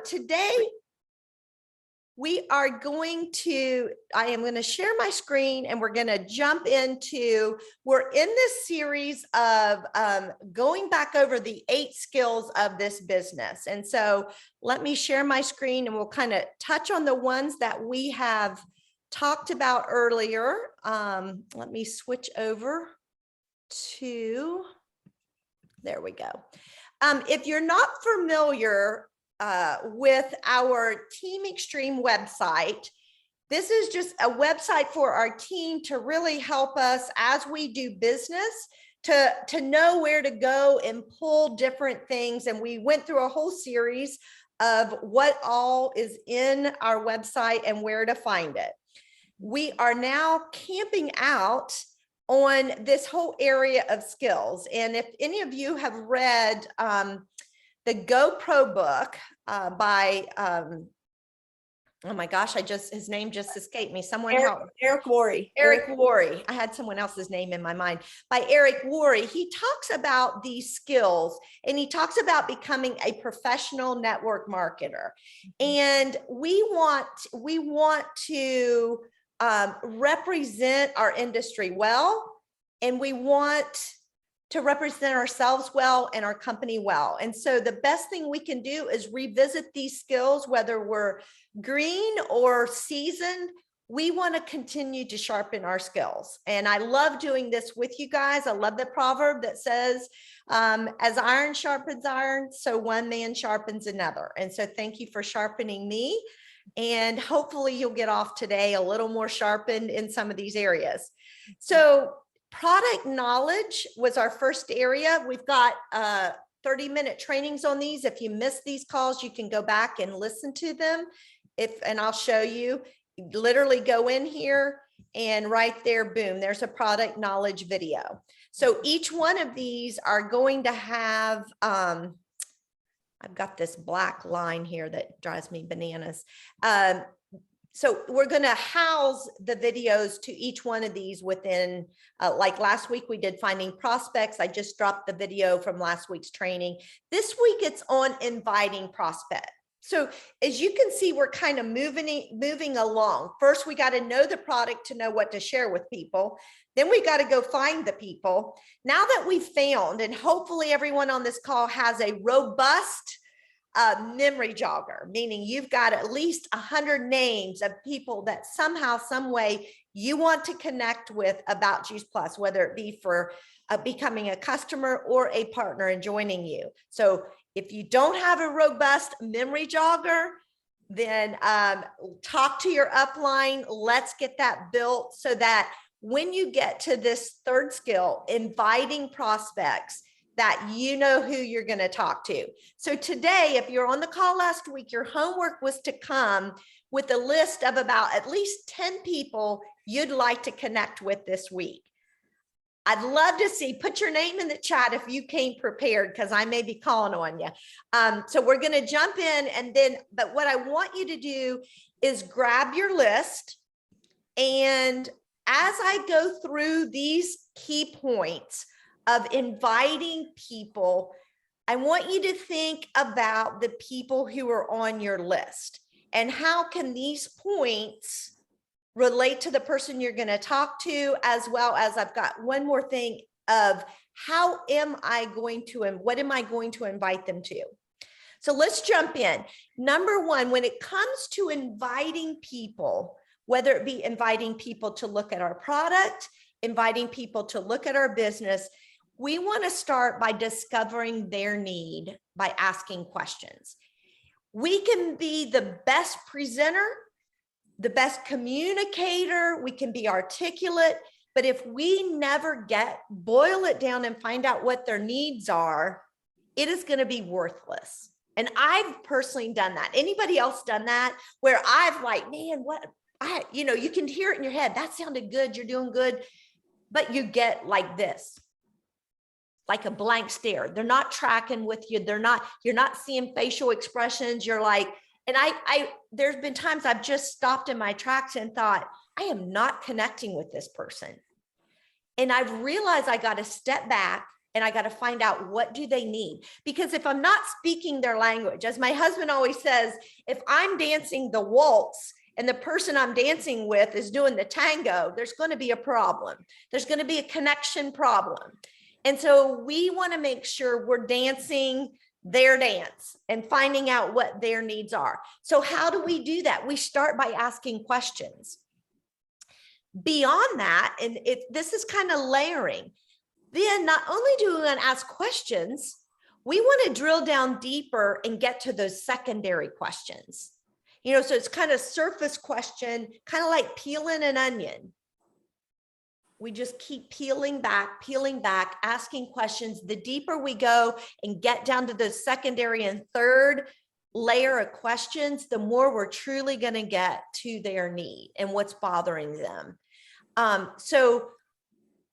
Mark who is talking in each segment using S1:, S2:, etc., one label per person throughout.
S1: today we are going to, I am going to share my screen and we're going to jump into, we're in this series of going back over the 8 skills of this business. And so let me share my screen and we'll kind of touch on the ones that we have talked about earlier. Let me switch over to, there we go. If you're not familiar with our Team Extreme website, this is just a website for our team to really help us as we do business to know where to go and pull different things. And we went through a whole series of what all is in our website and where to find it. We are now camping out on this whole area of skills. And if any of you have read the GoPro book by, oh my gosh, his name just escaped me. Someone help.
S2: Eric Worre.
S1: Eric Worre. I had someone else's name in my mind. By Eric Worre. He talks about these skills and he talks about becoming a professional network marketer. And we want to represent our industry well, and we want to represent ourselves well and our company well. And so the best thing we can do is revisit these skills, whether we're green or seasoned. We want to continue to sharpen our skills. And I love doing this with you guys. I love the proverb that says, as iron sharpens iron, so one man sharpens another. And so thank you for sharpening me. And hopefully you'll get off today a little more sharpened in some of these areas. So product knowledge was our first area. We've got 30-minute trainings on these. If you miss these calls, you can go back and listen to them. And I'll show you, literally go in here and right there, boom, there's a product knowledge video. So each one of these are going to have, I've got this black line here that drives me bananas. So we're going to house the videos to each one of these within, like last week we did finding prospects. I just dropped the video from last week's training. This week it's on inviting prospect. So as you can see, we're kind of moving along. First, we got to know the product to know what to share with people. Then we got to go find the people. Now that we've found, and hopefully everyone on this call has a robust memory jogger, meaning you've got at least 100 names of people that somehow, some way you want to connect with about Juice Plus, whether it be for becoming a customer or a partner and joining you. So if you don't have a robust memory jogger, then talk to your upline. Let's get that built so that when you get to this third skill, inviting prospects, that you know who you're going to talk to. So today, if you're on the call last week, your homework was to come with a list of about at least 10 people you'd like to connect with this week. I'd love to see, put your name in the chat if you came prepared, because I may be calling on you. So we're going to jump in and then, but what I want you to do is grab your list. And as I go through these key points of inviting people, I want you to think about the people who are on your list and how can these points relate to the person you're going to talk to, as well as I've got one more thing of how am I going to, and what am I going to invite them to? So let's jump in. Number one, when it comes to inviting people, whether it be inviting people to look at our product, inviting people to look at our business, we want to start by discovering their need by asking questions. We can be the best presenter, the best communicator, we can be articulate, but if we never boil it down and find out what their needs are, it is going to be worthless. And I've personally done that. Anybody else done that? Where I've like, man, you can hear it in your head. That sounded good. You're doing good. But you get like this. Like a blank stare. They're not tracking with you. You're not seeing facial expressions. You're like, and there's been times I've just stopped in my tracks and thought, I am not connecting with this person. And I've realized I got to step back and I got to find out, what do they need? Because if I'm not speaking their language, as my husband always says, if I'm dancing the waltz and the person I'm dancing with is doing the tango, there's going to be a problem. There's going to be a connection problem. And so we want to make sure we're dancing their dance and finding out what their needs are. So how do we do that? We start by asking questions. Beyond that, and this is kind of layering, then not only do we want to ask questions, we want to drill down deeper and get to those secondary questions. So it's kind of surface question, kind of like peeling an onion. We just keep peeling back, asking questions. The deeper we go and get down to the secondary and third layer of questions, the more we're truly going to get to their need and what's bothering them. So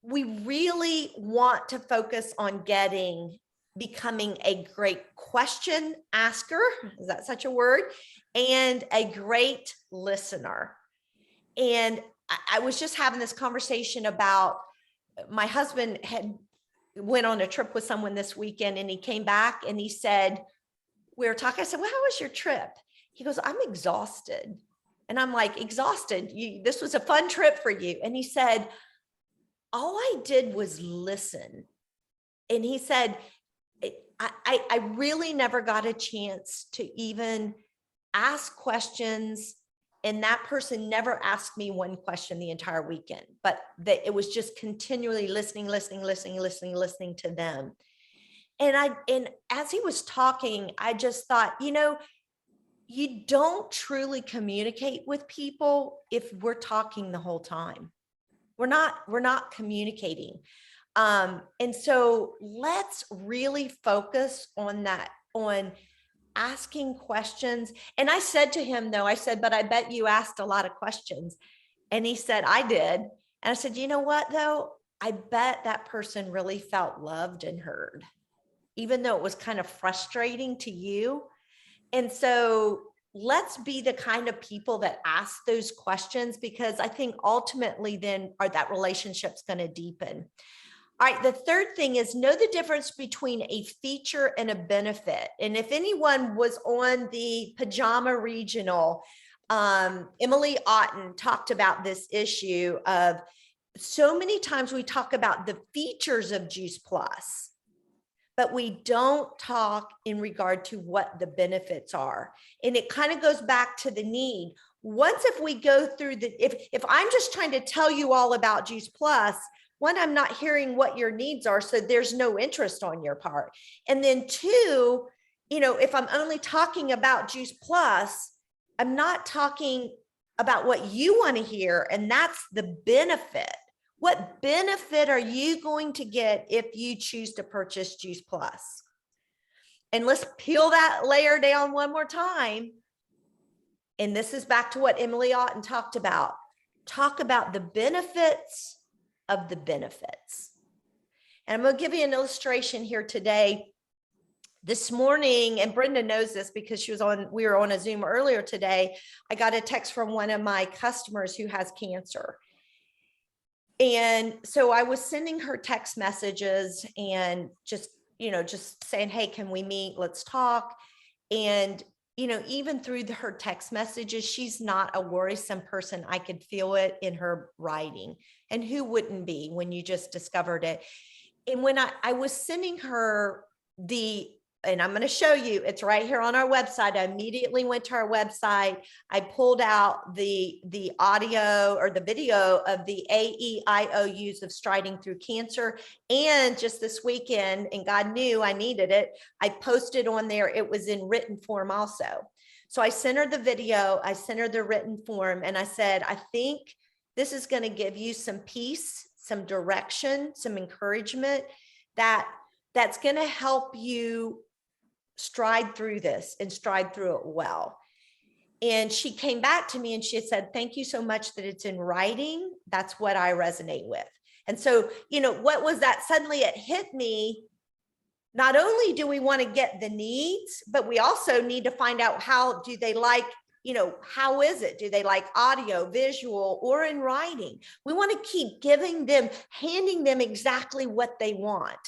S1: we really want to focus on becoming a great question asker. Is that such a word? And a great listener. And I was just having this conversation about, my husband went on a trip with someone this weekend, and he came back and he said, we were talking, I said, well, how was your trip? He goes, I'm exhausted. And I'm like, exhausted? This was a fun trip for you. And he said, all I did was listen. And he said, I really never got a chance to even ask questions. And that person never asked me one question the entire weekend, but it was just continually listening to them. And as he was talking, I just thought, you don't truly communicate with people if we're talking the whole time. We're not communicating. And so let's really focus on that, on asking questions. And I said to him, though, I said, but I bet you asked a lot of questions. And he said, I did. And I said, you know what, though? I bet that person really felt loved and heard, even though it was kind of frustrating to you. And so let's be the kind of people that ask those questions, because I think ultimately then that relationship's going to deepen. All right, the third thing is know the difference between a feature and a benefit. And if anyone was on the Pajama Regional, Emily Otten talked about this issue of, so many times we talk about the features of Juice Plus, but we don't talk in regard to what the benefits are. And it kind of goes back to the need. Once, if we go through if I'm just trying to tell you all about Juice Plus, one, I'm not hearing what your needs are, so there's no interest on your part. And then two, if I'm only talking about Juice Plus, I'm not talking about what you want to hear, and that's the benefit. What benefit are you going to get if you choose to purchase Juice Plus? And let's peel that layer down one more time. And this is back to what Emily Otten talked about. Talk about the benefits of the benefits. And I'm going to give you an illustration here today. This morning, and Brenda knows this because we were on a Zoom earlier today. I got a text from one of my customers who has cancer. And so I was sending her text messages and just saying, hey, can we meet? Let's talk. And, even through her text messages, she's not a worrisome person. I could feel it in her writing. And who wouldn't be when you just discovered it? And when I was sending her and I'm going to show you, it's right here on our website. I immediately went to our website. I pulled out the audio or the video of the AEIOUs of Striding Through Cancer. And just this weekend, and God knew I needed it, I posted on there. It was in written form also. So I sent her the video, I sent her the written form, and I said, I think this is going to give you some peace, some direction, some encouragement that's going to help you stride through this and stride through it well. And she came back to me and she had said, thank you so much that it's in writing. That's what I resonate with. And so, what was that? Suddenly it hit me. Not only do we want to get the needs, but we also need to find out how do they like, how is it? Do they like audio, visual, or in writing? We want to keep handing them exactly what they want.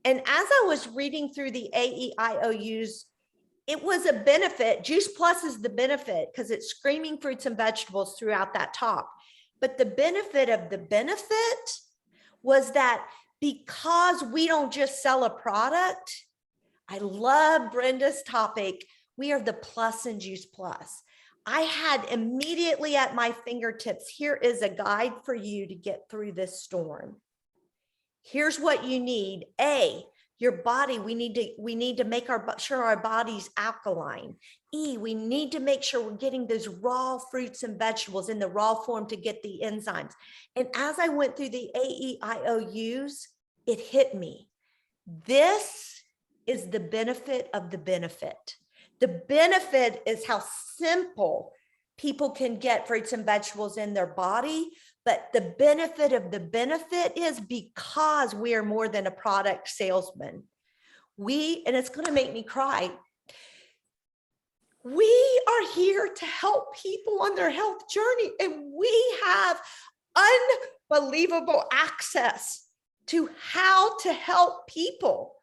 S1: And as I was reading through the AEIOUs, it was a benefit. Juice Plus is the benefit because it's screaming fruits and vegetables throughout that talk. But the benefit of the benefit was that because we don't just sell a product, I love Brenda's topic. We are the plus in Juice Plus. I had immediately at my fingertips, here is a guide for you to get through this storm. Here's what you need. A, your body, we need to make sure our body's alkaline. E, we need to make sure we're getting those raw fruits and vegetables in the raw form to get the enzymes. And as I went through the AEIOUs, it hit me. This is the benefit of the benefit. The benefit is how simple people can get fruits and vegetables in their body. But the benefit of the benefit is because we are more than a product salesman. And it's going to make me cry. We are here to help people on their health journey, and we have unbelievable access to how to help people.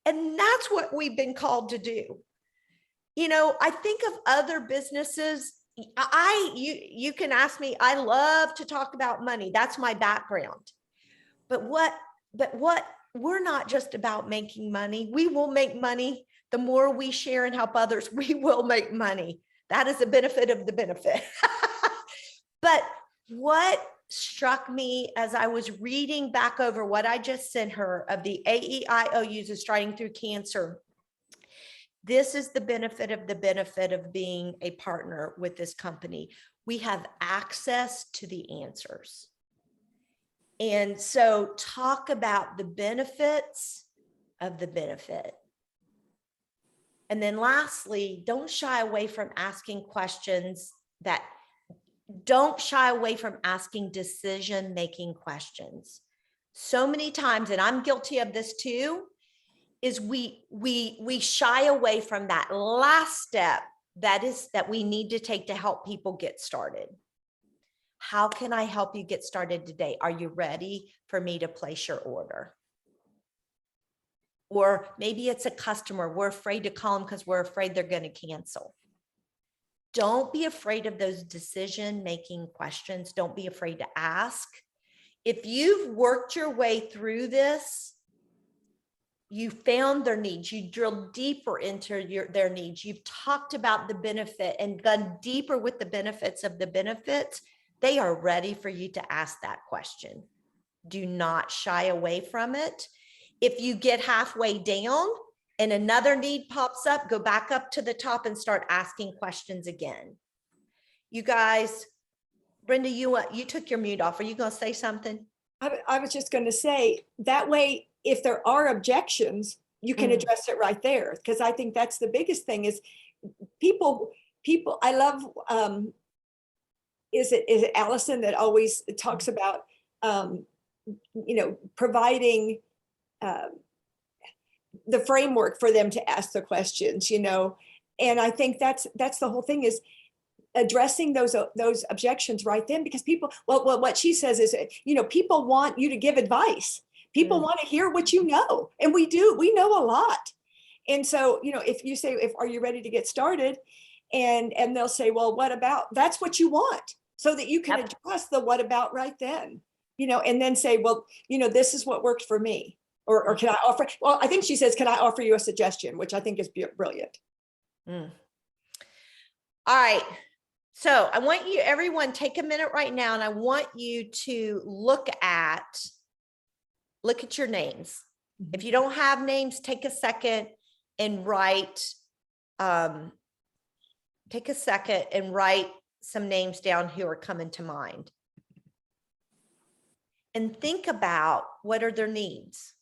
S1: And that's what we've been called to do. You know, I think of other businesses. You can ask me, I love to talk about money. That's my background. But we're not just about making money. We will make money. The more we share and help others, we will make money. That is the benefit of the benefit. But what struck me as I was reading back over what I just sent her of the AEIOUs of Striding Through Cancer, this is the benefit of being a partner with this company. We have access to the answers. And so talk about the benefits of the benefit. And then lastly, don't shy away from asking questions don't shy away from asking decision-making questions. So many times, and I'm guilty of this too, is we shy away from that last step that we need to take to help people get started. How can I help you get started today? Are you ready for me to place your order? Or maybe it's a customer. We're afraid to call them because we're afraid they're going to cancel. Don't be afraid of those decision-making questions. Don't be afraid to ask. If you've worked your way through this, you found their needs, you drilled deeper into their needs, you've talked about the benefit and gone deeper with the benefits of the benefits, they are ready for you to ask that question. Do not shy away from it. If you get halfway down and another need pops up, go back up to the top and start asking questions again. You guys, Brenda, you took your mute off. Are you going to say something?
S2: I was just going to say that way, if there are objections, you can address it right there. Because I think that's the biggest thing is people, I love, is it Allison that always talks about, providing the framework for them to ask the questions, and I think that's the whole thing is addressing those objections right then, because people, well, what she says is, people want you to give advice. People want to hear what you know, and we know a lot. And so, if you say, are you ready to get started? And they'll say, well, what about, that's what you want, so that you can address the what about right then, and then say, well, this is what worked for me. Or can I offer, well, I think she says, can I offer you a suggestion, which I think is brilliant.
S1: All right. So I want you, everyone, take a minute right now, and I want you to look at your names. If you don't have names, take a second and write, some names down who are coming to mind. And think about, what are their needs?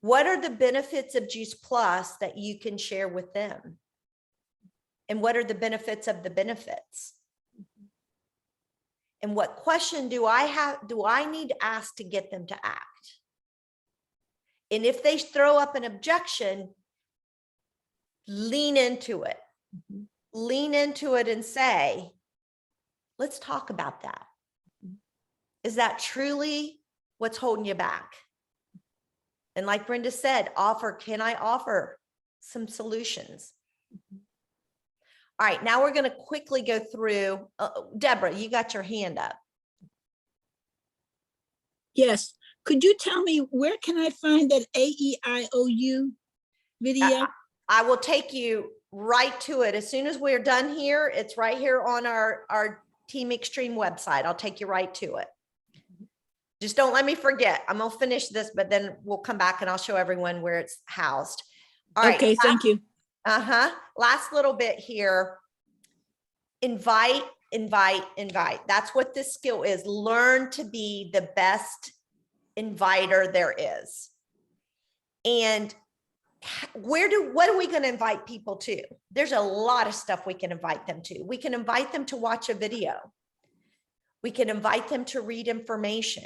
S1: What are the benefits of Juice Plus that you can share with them? And what are the benefits of the benefits? And what question do I need to ask to get them to act? And if they throw up an objection, lean into it. Lean into it and say, let's talk about that. Is that truly what's holding you back? And like Brenda said, can I offer some solutions? All right, now we're going to quickly go through. Deborah, you got your hand up.
S3: Yes. Could you tell me where can I find that AEIOU video?
S1: I will take you right to it. As soon as we're done here, it's right here on our Team Extreme website. I'll take you right to it. Just don't let me forget. I'm going to finish this, but then we'll come back and I'll show everyone where it's housed. All right.
S3: Okay, thank you.
S1: Last little bit here. Invite. That's what this skill is. Learn to be the best inviter there is. And what are we going to invite people to? There's a lot of stuff we can invite them to. We can invite them to watch a video. We can invite them to read information.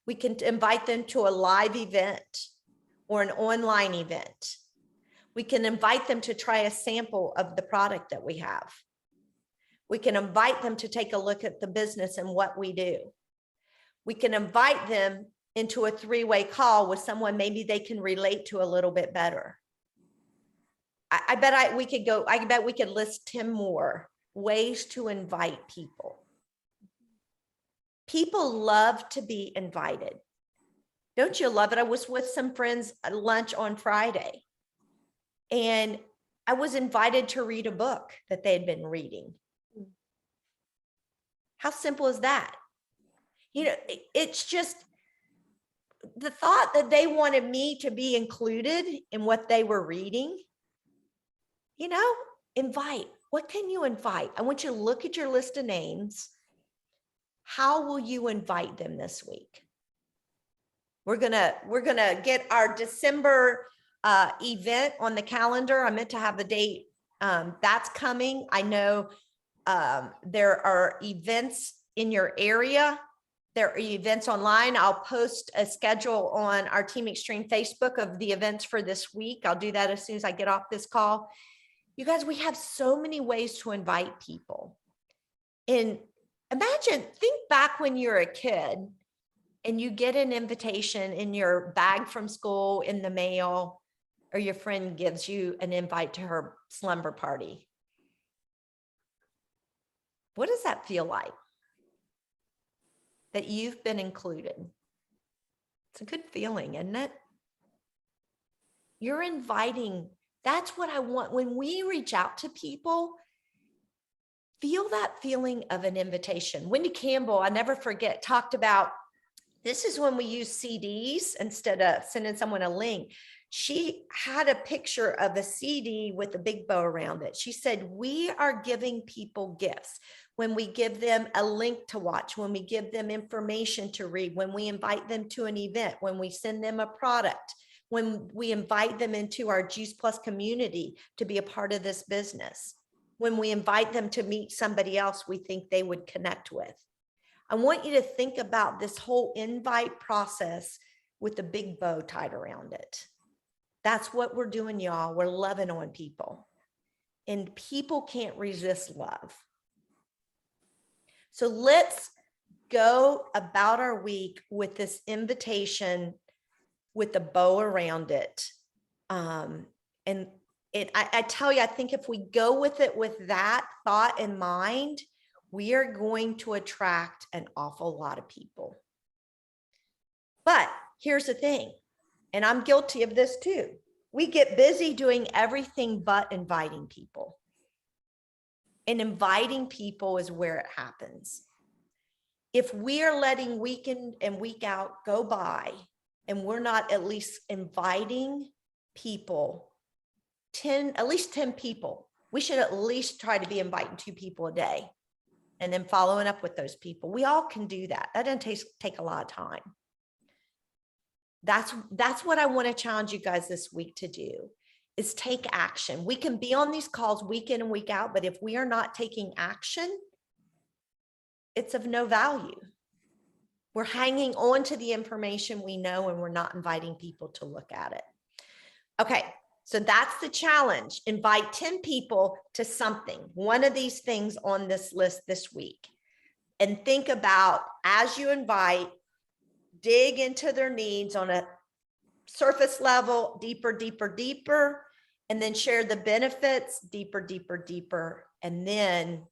S1: We can invite them to a live event or an online event. We can invite them to try a sample of the product that we have. We can invite them to take a look at the business and what we do. We can invite them into a three-way call with someone maybe they can relate to a little bit better. I bet we could list 10 more ways to invite people. People love to be invited. Don't you love it? I was with some friends at lunch on Friday, and I was invited to read a book that they had been reading. How simple is that? You know, it's just the thought that they wanted me to be included in what they were reading. You know, invite. What can you invite? I want you to look at your list of names. How will you invite them this week? We're gonna get our December event on the calendar. I meant to have the date. That's coming. I know there are events in your area. There are events online. I'll post a schedule on our Team Extreme Facebook of the events for this week. I'll do that as soon as I get off this call. You guys, we have so many ways to invite people. And think back when you're a kid and you get an invitation in your bag from school in the mail, or your friend gives you an invite to her slumber party. What does that feel like? That you've been included. It's a good feeling, isn't it? You're inviting. That's what I want. When we reach out to people, feel that feeling of an invitation. Wendy Campbell, I never forget, talked about, this is when we use CDs instead of sending someone a link. She had a picture of a CD with a big bow around it. She said, we are giving people gifts when we give them a link to watch, when we give them information to read, when we invite them to an event, when we send them a product, when we invite them into our Juice Plus community to be a part of this business, when we invite them to meet somebody else we think they would connect with. I want you to think about this whole invite process with the big bow tied around it. That's what we're doing, y'all. We're loving on people, and people can't resist love. So let's go about our week with this invitation with the bow around it. I tell you, I think if we go with it with that thought in mind, we are going to attract an awful lot of people. But here's the thing, and I'm guilty of this too. We get busy doing everything but inviting people. And inviting people is where it happens. If we are letting week in and week out go by, and we're not at least inviting people, at least 10 people, we should at least try to be inviting 2 people a day and then following up with those people. We all can do that. That doesn't take a lot of time. That's what I want to challenge you guys this week to do, is take action. We can be on these calls week in and week out, but if we are not taking action, it's of no value. We're hanging on to the information we know, and we're not inviting people to look at it. Okay, so that's the challenge. Invite 10 people to something, one of these things on this list this week. And think about, as you invite, dig into their needs on a surface level, deeper, deeper, deeper, and then share the benefits, deeper, deeper, deeper, and then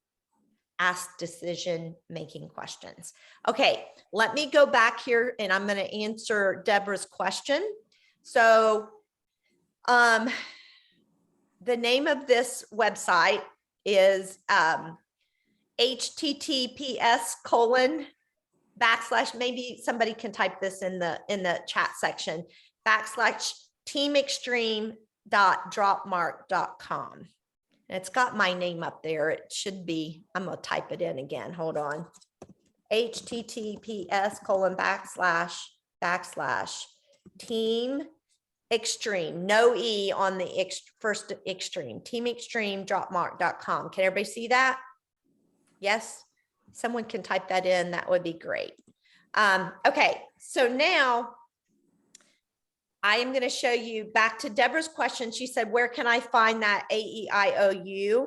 S1: ask decision-making questions. Okay, let me go back here and I'm going to answer Deborah's question. So the name of this website is https:// maybe somebody can type this in the chat section, /teamextreme.dropmark.com. It's got my name up there. It should be, I'm going to type it in again. Hold on. https:// team extreme, no E on the first extreme, teamextreme.dropmark.com. Can everybody see that? Yes. Someone can type that in. That would be great. Okay. So now I am going to show you back to Deborah's question. She said, where can I find that AEIOU?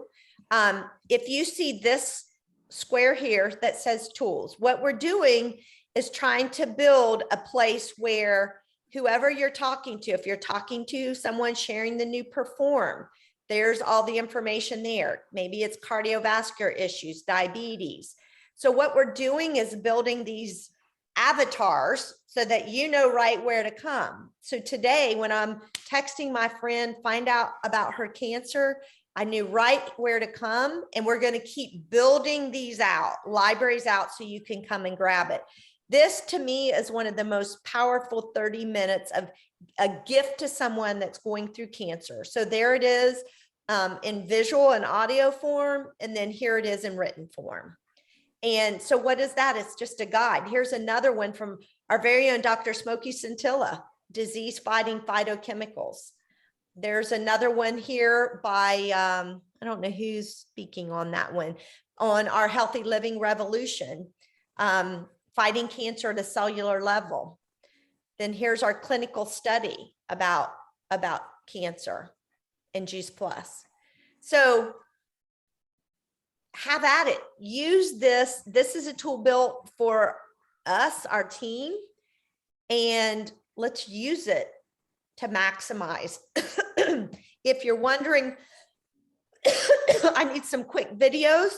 S1: If you see this square here that says tools, what we're doing is trying to build a place where whoever you're talking to, if you're talking to someone sharing the new Perform, there's all the information there. Maybe it's cardiovascular issues, diabetes. So what we're doing is building these avatars so that you know right where to come. So today, when I'm texting my friend, find out about her cancer, I knew right where to come, and we're going to keep building these out, libraries out, so you can come and grab it. This to me is one of the most powerful 30 minutes of a gift to someone that's going through cancer. So there it is in visual and audio form, and then here it is in written form. And so what is that? It's just a guide. Here's another one from our very own Dr. Smokey Scintilla, disease fighting phytochemicals. There's another one here by, I don't know who's speaking on that one, on our healthy living revolution, fighting cancer at a cellular level. Then here's our clinical study about cancer in Juice Plus. So have at it. Use this. This is a tool built for us, our team, and let's use it to maximize. If you're wondering, I need some quick videos.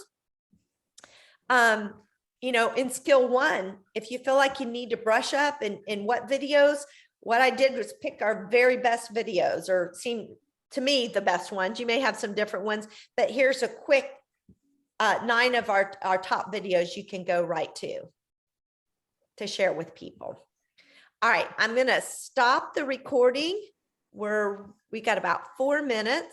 S1: You know, in skill 1, if you feel like you need to brush up in what videos, what I did was pick our very best videos, or seem to me the best ones. You may have some different ones, but here's a quick 9 of our top videos you can go right to share with people. All right, I'm going to stop the recording. We got about 4 minutes.